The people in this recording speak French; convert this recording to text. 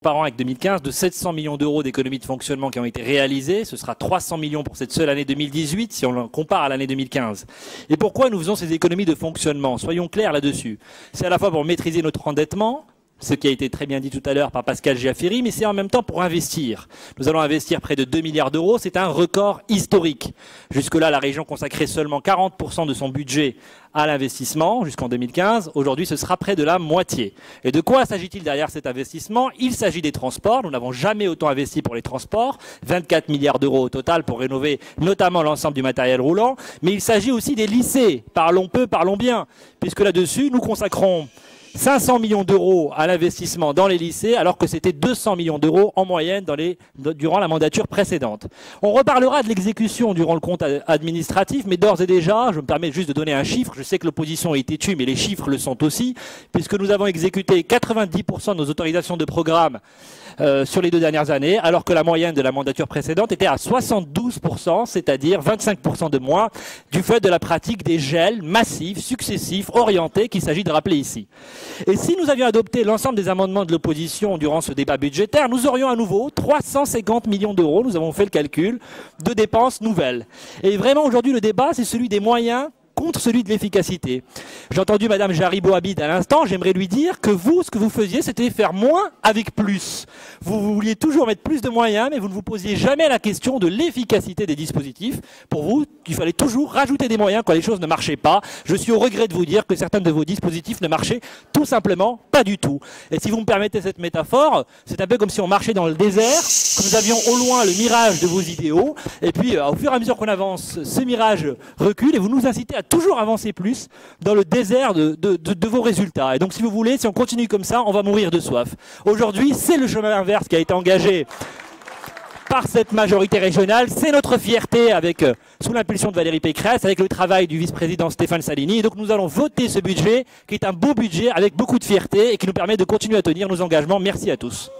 par an avec 2015, de 700 millions d'euros d'économies de fonctionnement qui ont été réalisées. Ce sera 300 millions pour cette seule année 2018 si on le compare à l'année 2015. Et pourquoi nous faisons ces économies de fonctionnement? Soyons clairs là-dessus. C'est à la fois pour maîtriser notre endettement, ce qui a été très bien dit tout à l'heure par Pascal Giafferi, mais c'est en même temps pour investir. Nous allons investir près de 2 milliards d'euros, c'est un record historique. Jusque-là, la région consacrait seulement 40% de son budget à l'investissement jusqu'en 2015. Aujourd'hui, ce sera près de la moitié. Et de quoi s'agit-il derrière cet investissement? Il s'agit des transports. Nous n'avons jamais autant investi pour les transports. 24 milliards d'euros au total pour rénover notamment l'ensemble du matériel roulant. Mais il s'agit aussi des lycées. Parlons peu, parlons bien. Puisque là-dessus, nous consacrons 500 millions d'euros à l'investissement dans les lycées, alors que c'était 200 millions d'euros en moyenne durant la mandature précédente. On reparlera de l'exécution durant le compte administratif, mais d'ores et déjà, je me permets juste de donner un chiffre. Je sais que l'opposition est têtue, mais les chiffres le sont aussi, puisque nous avons exécuté 90% de nos autorisations de programme sur les 2 dernières années, alors que la moyenne de la mandature précédente était à 72%, c'est-à-dire 25% de moins, du fait de la pratique des gels massifs, successifs, orientés, qu'il s'agit de rappeler ici. Et si nous avions adopté l'ensemble des amendements de l'opposition durant ce débat budgétaire, nous aurions à nouveau 350 millions d'euros, nous avons fait le calcul, de dépenses nouvelles. Et vraiment aujourd'hui le débat c'est celui des moyens contre celui de l'efficacité. J'ai entendu Madame Jaribo Habid à l'instant, j'aimerais lui dire que vous, ce que vous faisiez, c'était faire moins avec plus. Vous vouliez toujours mettre plus de moyens, mais vous ne vous posiez jamais la question de l'efficacité des dispositifs. Pour vous, il fallait toujours rajouter des moyens quand les choses ne marchaient pas. Je suis au regret de vous dire que certains de vos dispositifs ne marchaient tout simplement pas du tout. Et si vous me permettez cette métaphore, c'est un peu comme si on marchait dans le désert, que nous avions au loin le mirage de vos idéaux, et puis au fur et à mesure qu'on avance, ce mirage recule et vous nous incitez à toujours avancer plus dans le désert de vos résultats. Et donc si vous voulez, si on continue comme ça, on va mourir de soif. Aujourd'hui, c'est le chemin inverse qui a été engagé par cette majorité régionale. C'est notre fierté sous l'impulsion de Valérie Pécresse, avec le travail du vice-président Stéphane Salini. Et donc nous allons voter ce budget qui est un beau budget avec beaucoup de fierté et qui nous permet de continuer à tenir nos engagements. Merci à tous.